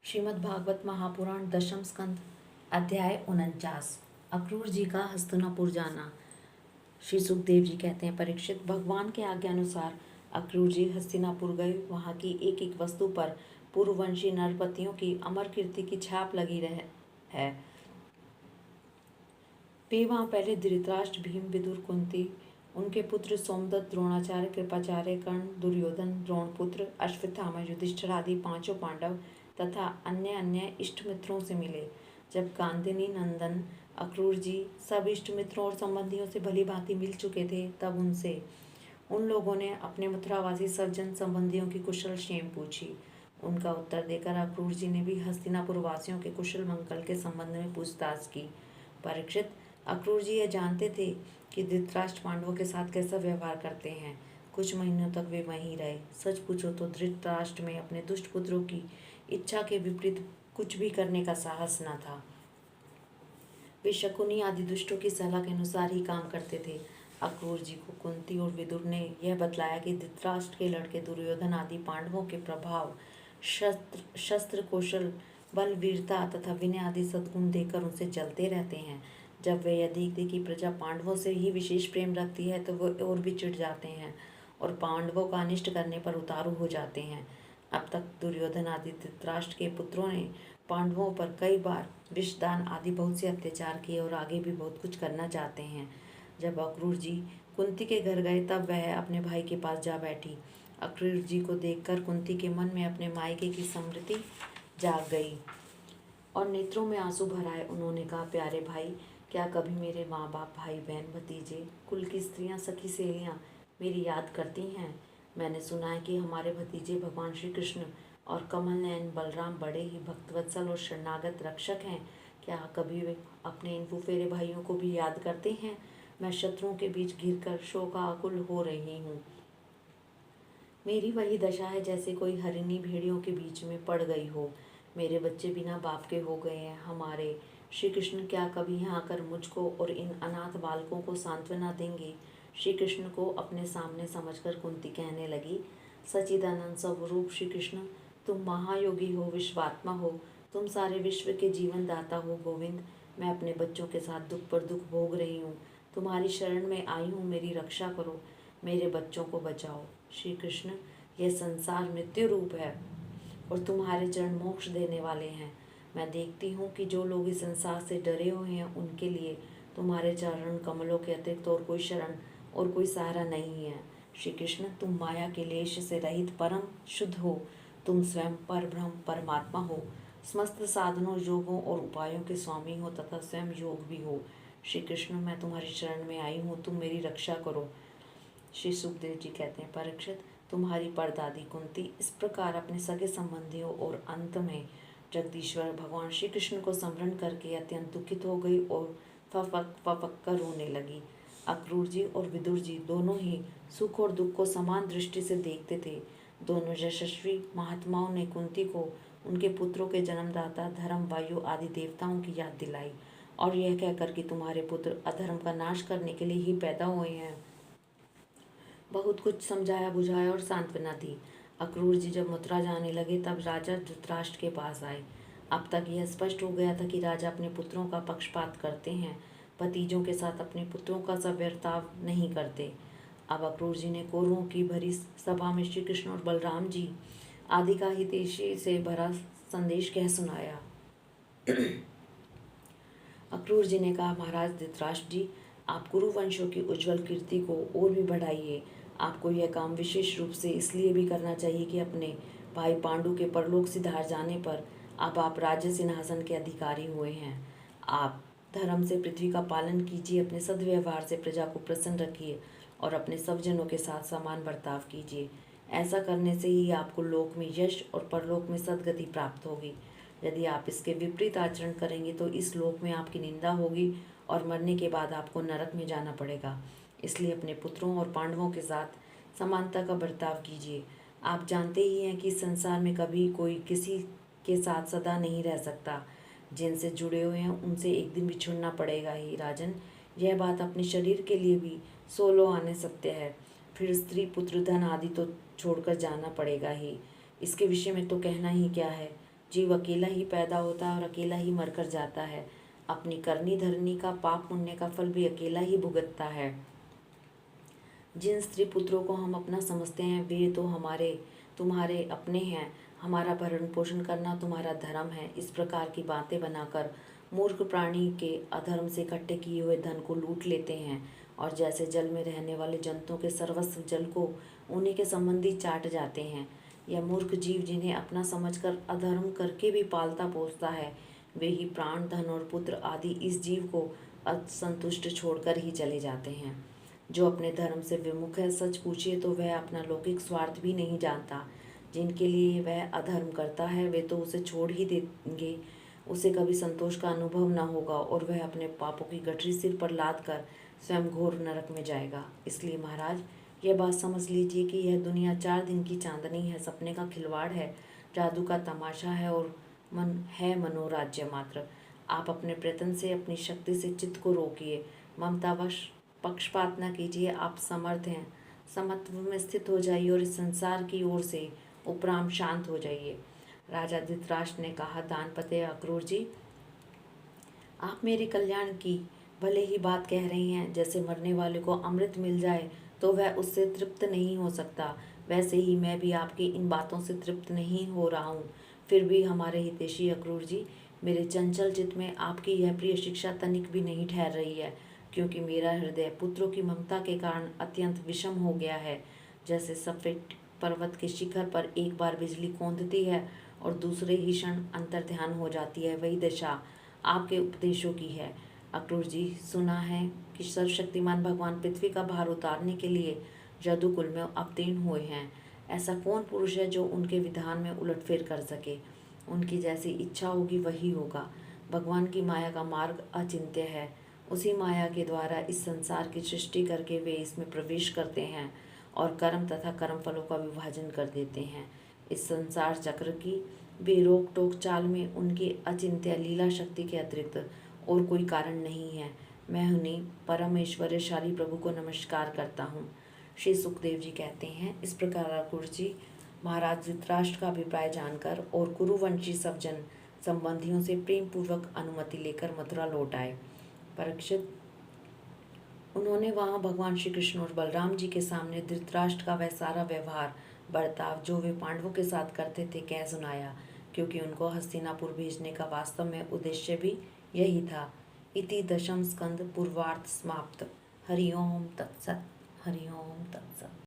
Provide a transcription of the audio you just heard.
श्रीमद् भागवत महापुराण दशम स्कंद अध्याय 49। अक्रूर जी का हस्तिनापुर जाना। श्री सुखदेव जी कहते हैं, परीक्षित, भगवान के आज्ञानुसार अक्रूर जी हस्तिनापुर गए। वहाँ की एक एक वस्तु पर पूर्ववंशी नरपतियों की अमर कीर्ति की छाप लगी है। वे वहाँ पहले धृतराष्ट्र, भीम, विदुर, कुंती, उनके पुत्र सोमदत्त, द्रोणाचार्य, कृपाचार्य, कर्ण, दुर्योधन, द्रोणपुत्र, अश्वत्थामा, युधिष्ठिर आदि पांचों पांडव तथा अन्य अन्य इष्ट मित्रों से मिले। जब गांधिनी नंदन अक्रूर जी सब इष्ट मित्रों और संबंधियों से भली भांति मिल चुके थे, तब उन लोगों ने अपने मथुरावासी सब जन संबंधियों की कुशल क्षेम पूछी। उनका उत्तर देकर अक्रूर जी ने भी हस्तिनापुर वासियों के कुशल मंगल के संबंध में पूछताछ की। परीक्षित, अक्रूर जी यह जानते थे कि धृतराष्ट्र पांडवों के साथ कैसा व्यवहार करते हैं। कुछ महीनों तक वे वहीं रहे। सच पूछो तो धृतराष्ट्र में अपने दुष्ट पुत्रों की इच्छा के विपरीत कुछ भी करने का साहस न था। वे शकुनी आदि दुष्टों की सलाह के अनुसार ही काम करते थे। अक्रूर जी को कुंती और विदुर ने यह बतलाया कि धृतराष्ट्र के लड़के दुर्योधन आदि पांडवों के प्रभाव, शस्त्र कौशल, बल, वीरता तथा विनय आदि सद्गुण देकर उनसे जलते रहते हैं। जब वे यह देखते कि प्रजा पांडवों से ही विशेष प्रेम रखती है, तो वे और भी चिढ़ जाते हैं और पांडवों का अनिष्ट करने पर उतारू हो जाते हैं। अब तक दुर्योधन आदि धृतराष्ट्र के पुत्रों ने पांडवों पर कई बार विषदान आदि बहुत से अत्याचार किए और आगे भी बहुत कुछ करना चाहते हैं। जब अक्रूर जी कुंती के घर गए, तब वह अपने भाई के पास जा बैठी। अक्रूर जी को देखकर कुंती के मन में अपने मायके की स्मृति जाग गई और नेत्रों में आंसू भर आए। उन्होंने कहा, प्यारे भाई, क्या कभी मेरे माँ बाप, भाई बहन, भतीजे, कुल की स्त्रियाँ, सखी सहेलियाँ मेरी याद करती हैं? मैंने सुना है कि हमारे भतीजे भगवान श्री कृष्ण और कमल नयन बलराम बड़े ही भक्तवत्सल और शरणागत रक्षक हैं। क्या कभी वे अपने इन फुफेरे भाइयों को भी याद करते हैं? मैं शत्रुओं के बीच घिरकर शोकाकुल हो रही हूँ। मेरी वही दशा है जैसे कोई हरिणी भेड़ियों के बीच में पड़ गई हो। मेरे बच्चे बिना बाप के हो गए हैं। हमारे श्री कृष्ण क्या कभी यहाँ आकर मुझको और इन अनाथ बालकों को सांत्वना देंगे? श्री कृष्ण को अपने सामने समझकर कुंती कहने लगी, सच्चिदानंद स्वरूप श्री कृष्ण, तुम महायोगी हो, विश्वात्मा हो, तुम सारे विश्व के जीवन दाता हो। गोविंद, मैं अपने बच्चों के साथ दुख पर दुख भोग रही हूँ। तुम्हारी शरण में आई हूँ, मेरी रक्षा करो, मेरे बच्चों को बचाओ। श्री कृष्ण, यह संसार मृत्यु रूप है और तुम्हारे चरण मोक्ष देने वाले हैं। मैं देखती हूँ कि जो लोग इस संसार से डरे हुए हैं, उनके लिए तुम्हारे चरण कमलों के अतिरिक्त और कोई शरण और कोई सहारा नहीं है। श्री कृष्ण, तुम माया के लेश से रहित परम शुद्ध हो। तुम स्वयं परब्रह्म परमात्मा हो, समस्त साधनों, योगों और उपायों के स्वामी हो तथा स्वयं योग भी हो। श्री कृष्ण, मैं तुम्हारी शरण में आई हूँ, तुम मेरी रक्षा करो। श्री सुखदेव जी कहते हैं, परीक्षित, तुम्हारी परदादी कुंती इस प्रकार अपने सगे संबंधियों और अंत में जगदीश्वर भगवान श्री कृष्ण को स्मरण करके अत्यंत दुखित हो गई और फपक कर रोने लगी। अक्रूर जी और विदुर जी दोनों ही सुख और दुख को समान दृष्टि से देखते थे। दोनों यशस्वी महात्माओं ने कुंती को उनके पुत्रों के जन्मदाता धर्म, वायु आदि देवताओं की याद दिलाई और यह कहकर कि तुम्हारे पुत्र अधर्म का नाश करने के लिए ही पैदा हुए हैं, बहुत कुछ समझाया बुझाया और सांत्वना दी। अक्रूर जी जब मथुरा जाने लगे, तब राजा धृतराष्ट्र के पास आए। अब तक यह स्पष्ट हो गया था कि राजा अपने पुत्रों का पक्षपात करते हैं, भतीजों के साथ अपने पुत्रों का सव्यर्ताव नहीं करते। अब अक्रूर जी ने कौरवों की भरी सभा में श्री कृष्ण और बलराम जी आदि का हितैषी से भरा संदेश कह सुनाया। अक्रूर जी ने कहा, महाराज धृतराष्ट्र जी, आप कुरुवंशों की उज्जवल कीर्ति को और भी बढ़ाइए। आपको यह काम विशेष रूप से इसलिए भी करना चाहिए कि अपने भाई पांडु के परलोक सिधार जाने पर अब आप राज्य सिंहासन के अधिकारी हुए हैं। आप धर्म से पृथ्वी का पालन कीजिए, अपने सद्व्यवहार से प्रजा को प्रसन्न रखिए और अपने सब जनों के साथ समान बर्ताव कीजिए। ऐसा करने से ही आपको लोक में यश और परलोक में सद्गति प्राप्त होगी। यदि आप इसके विपरीत आचरण करेंगे तो इस लोक में आपकी निंदा होगी और मरने के बाद आपको नरक में जाना पड़ेगा। इसलिए अपने पुत्रों और पांडवों के साथ समानता का बर्ताव कीजिए। आप जानते ही हैं कि संसार में कभी कोई किसी के साथ सदा नहीं रह सकता। जिनसे जुड़े हुए हैं उनसे एक दिन बिछुड़ना पड़ेगा ही। राजन, यह बात अपने शरीर के लिए भी 16 आने सत्य है। फिर स्त्री, पुत्र, धन आदि तो छोड़कर जाना पड़ेगा ही। इसके विषय में तो कहना ही क्या है। जीव अकेला ही पैदा होता है और अकेला ही मरकर जाता है। अपनी करनी धरनी का पाप पुण्य का फल भी अकेला ही भुगतता है। जिन स्त्री पुत्रों को हम अपना समझते हैं वे तो तुम्हारे अपने हैं। हमारा भरण पोषण करना तुम्हारा धर्म है। इस प्रकार की बातें बनाकर मूर्ख प्राणी के अधर्म से इकट्ठे किए हुए धन को लूट लेते हैं और जैसे जल में रहने वाले जंतुओं के सर्वस्व जल को उन्हीं के संबंधी चाट जाते हैं। यह मूर्ख जीव जिन्हें अपना समझकर अधर्म करके भी पालता पोसता है, वे ही प्राण धन और पुत्र आदि इस जीव को असंतुष्ट छोड़कर ही चले जाते हैं। जो अपने धर्म से विमुख है, सच पूछिए तो वह अपना लौकिक स्वार्थ भी नहीं जानता। जिनके लिए वह अधर्म करता है वे तो उसे छोड़ ही देंगे, उसे कभी संतोष का अनुभव न होगा और वह अपने पापों की गठरी सिर पर लाद कर स्वयं घोर नरक में जाएगा। इसलिए महाराज, यह बात समझ लीजिए कि यह दुनिया 4 दिन की चांदनी है, सपने का खिलवाड़ है, जादू का तमाशा है और मनोराज्य मात्र। आप अपने प्रयत्न से, अपनी शक्ति से चित्त को रोकिए, ममतावश पक्षपात न कीजिए। आप समर्थ हैं, समत्व में स्थित हो जाइए और इस संसार की ओर से उपराम शांत हो जाइए। राजा धृतराष्ट्र ने कहा, दानपते अक्रूर जी, आप मेरे कल्याण की भले ही बात कह रही हैं। जैसे मरने वाले को अमृत मिल जाए तो वह उससे तृप्त नहीं हो सकता, वैसे ही मैं भी आपकी इन बातों से तृप्त नहीं हो रहा हूँ। फिर भी हमारे हितैषी अक्रूर जी, मेरे चंचल चित्त में आपकी यह प्रिय शिक्षा तनिक भी नहीं ठहर रही है, क्योंकि मेरा हृदय पुत्रों की ममता के कारण अत्यंत विषम हो गया है। जैसे सफेद पर्वत के शिखर पर एक बार बिजली कौंधती है और दूसरे ही क्षण अंतर्ध्यान हो जाती है, वही दशा आपके उपदेशों की है। अक्रूर जी, सुना है कि सर्वशक्तिमान भगवान पृथ्वी का भार उतारने के लिए जदुकुल में अवतीर्ण हुए हैं। ऐसा कौन पुरुष है जो उनके विधान में उलटफेर कर सके? उनकी जैसी इच्छा होगी वही होगा। भगवान की माया का मार्ग अचिंत्य है। उसी माया के द्वारा इस संसार की सृष्टि करके वे इसमें प्रवेश करते हैं और कर्म तथा कर्म फलों का विभाजन कर देते हैं। इस संसार चक्र की बेरोक टोक चाल में उनकी अचिंत्य लीला शक्ति के अतिरिक्त और कोई कारण नहीं है। मैं उन्हीं परमेश्वरशाली प्रभु को नमस्कार करता हूँ। श्री सुखदेव जी कहते हैं, इस प्रकार अक्रूर जी महाराज धृतराष्ट्र का अभिप्राय जानकर और कुरुवंशी सब जन संबंधियों से प्रेम पूर्वक अनुमति लेकर मथुरा लौट आए। परीक्षित, उन्होंने वहां भगवान श्री कृष्ण और बलराम जी के सामने धृतराष्ट्र का वह सारा व्यवहार बर्ताव जो वे पांडवों के साथ करते थे कह सुनाया, क्योंकि उनको हस्तिनापुर भेजने का वास्तव में उद्देश्य भी यही था। इति दशम स्कंद पूर्वार्ध समाप्त। हरि ओम तत्सत। हरि ओम तत्सत।